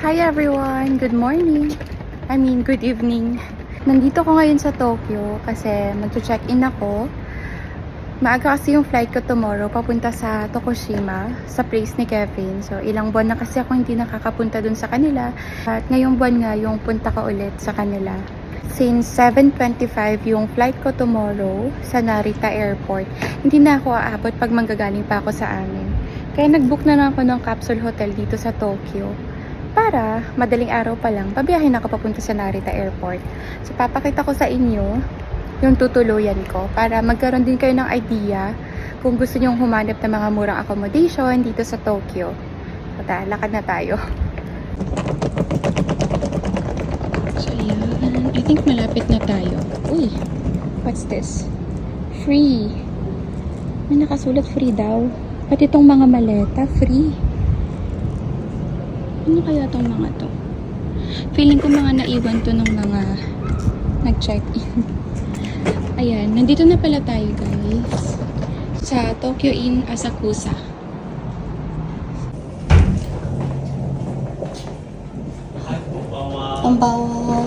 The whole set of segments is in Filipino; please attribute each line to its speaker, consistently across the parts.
Speaker 1: Hi everyone! Good morning! Good evening. Nandito ko ngayon sa Tokyo kasi mag-check-in ako. Maaga kasi yung flight ko tomorrow papunta sa Tokushima, sa place ni Kevin. So ilang buwan na kasi ako hindi nakakapunta dun sa kanila. At ngayong buwan nga yung punta ko ulit sa kanila. Since 7:25 yung flight ko tomorrow sa Narita Airport, hindi na ako aabot pag manggagaling pa ako sa amin. Kaya nag-book na lang ako ng capsule hotel dito sa Tokyo. Para madaling araw pa lang, pabiyahin ako papunta sa Narita Airport. So, papakita ko sa inyo yung tutuluyan ko para magkaroon din kayo ng idea kung gusto nyong humanap ng mga murang accommodation dito sa Tokyo. So, lakad na tayo. So, yan. I think malapit na tayo. Uy! What's this? Free! May nakasulat free daw. Pati itong mga maleta, free. Ano kaya tong mga to? Feeling ko mga naiwan to ng mga nag-check-in. Ayan, nandito na pala tayo guys. Sa Tokyo in Asakusa.
Speaker 2: こんばんは。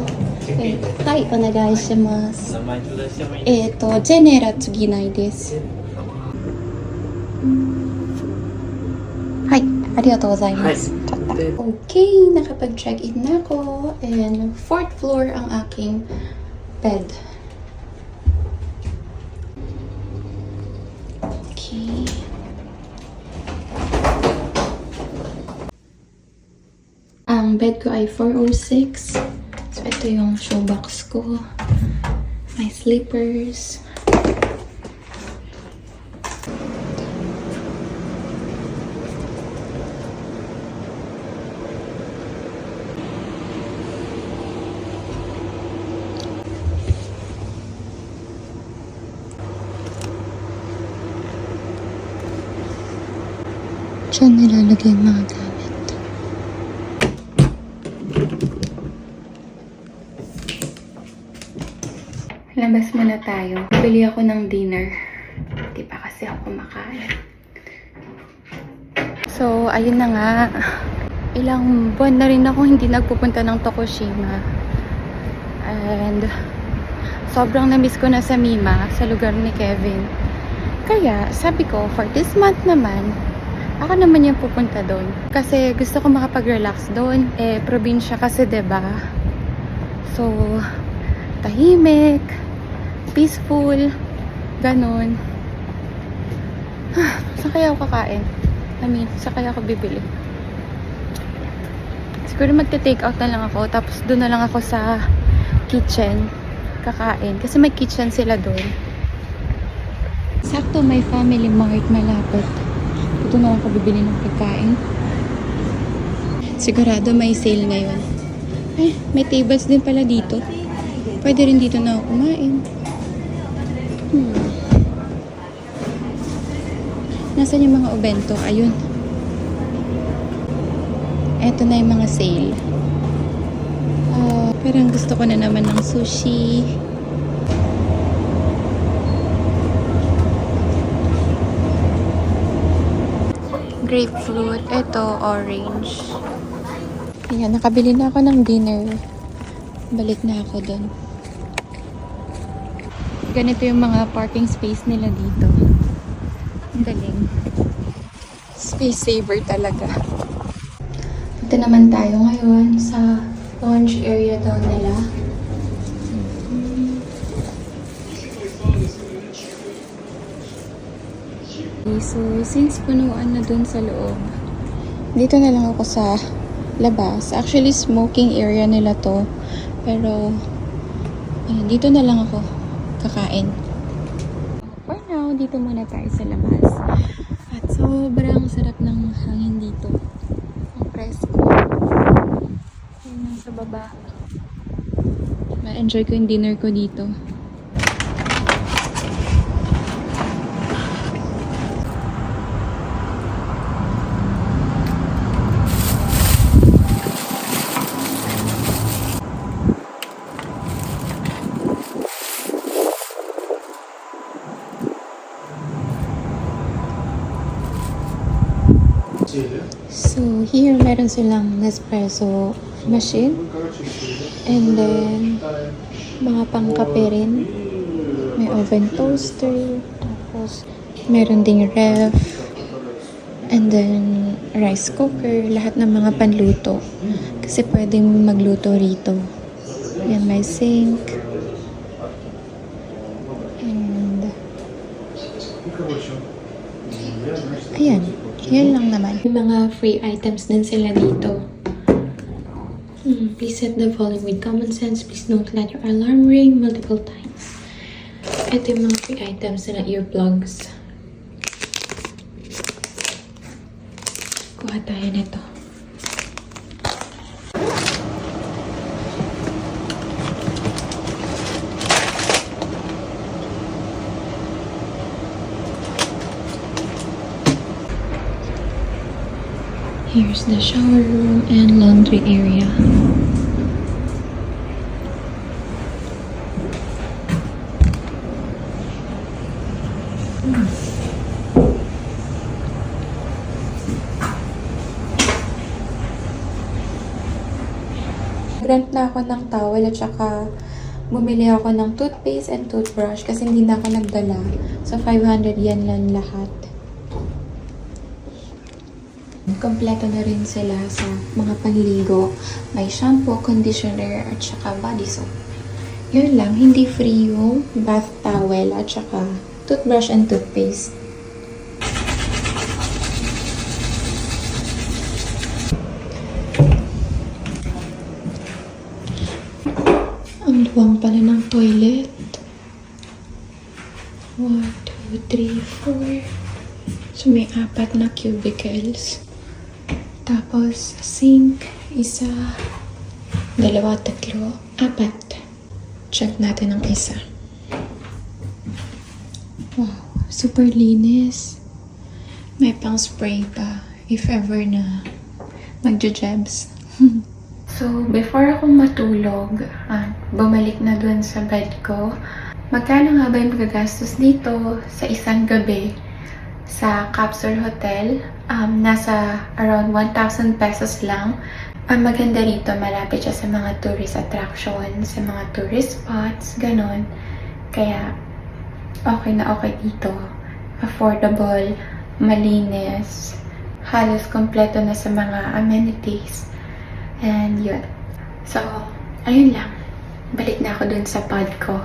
Speaker 2: はい、お願いします。ジェネラ次ないです。はい、ありがとうございます。Okay, nakapag-check-in na ako. And 4th floor ang aking bed. Okay. Ang bed ko ay 406. So, ito yung shoebox ko. My slippers. Diyan nilalagay yung mga gamit. Labas muna tayo. Bili ako ng dinner. Di pa kasi ako kumakain. So, ayun na nga. Ilang buwan na rin ako hindi nagpupunta ng Tokushima. And sobrang na-miss ko na sa Mima, sa lugar ni Kevin. Kaya, sabi ko, for this month naman, ako naman yung pupunta doon. Kasi gusto ko makapag-relax doon. Probinsya kasi, 'di ba? So, tahimik, peaceful, ganun. Saan kaya ako kakain? Saan kaya ako bibili? Siguro magte-take out na lang ako. Tapos doon na lang ako sa kitchen kakain. Kasi may kitchen sila doon. Sakto may Family Mart malapit. Ito na lang ako bibili ng pagkain. Sigurado may sale ngayon. May tables din pala dito. Pwede rin dito na ako kumain. Nasaan yung mga obento? Ayun. Eto na yung mga sale. Parang gusto ko na naman ng sushi. Grapefruit. Ito, orange. Ayan, nakabili na ako ng dinner. Balik na ako doon. Ganito yung mga parking space nila dito. Ang galing. Space saver talaga. Ito naman tayo ngayon sa lounge area daw nila. So, since punuan na dun sa loob, dito na lang ako sa labas. Actually, smoking area nila to. Pero, dito na lang ako kakain. For now, dito muna tayo sa labas. At sobrang sarap ng hangin dito. Ang presko. Yun lang sa baba. Ma-enjoy ko yung dinner ko dito. So, here meron
Speaker 1: meron silang Nespresso machine. And then, mga pangkape rin. May oven toaster. Tapos, meron ding ref. And then, rice cooker. Lahat ng mga panluto. Kasi pwedeng magluto rito. Yan, may sink. And, ayan. Yan lang naman. May mga free items din sila dito. Please set the volume with common sense. Please don't let your alarm ring multiple times. Ito yung mga free items na earplugs. Kuha tayo nito. Here's the shower room and laundry area. Rent na ako ng towel at saka bumili ako ng toothpaste and toothbrush kasi hindi na ako nagdala. So, 500 yen lang lahat. Kompleto na rin sila sa mga panligo. May shampoo, conditioner, at saka body soap. Yun lang, hindi free yung bath towel at saka toothbrush and toothpaste. Ang luwang pala ng toilet. 1, 2, 3, 4. So, may 4 na cubicles. Tapos, sink, 1, 2, 3, 4. Check natin ang isa. Wow, super linis. May pang spray pa if ever na magjo-jebs. So, before ako matulog, bumalik na dun sa bed ko. Magkano nga ba yung magagastos dito sa isang gabi sa Capsule Hotel? Nasa around 1,000 pesos lang. Ang maganda rito, malapit siya sa mga tourist attractions, sa mga tourist spots, ganon. Kaya, okay na okay dito. Affordable, malinis, halos kompleto na sa mga amenities. And yun. So, ayun lang. Balik na ako dun sa pod ko.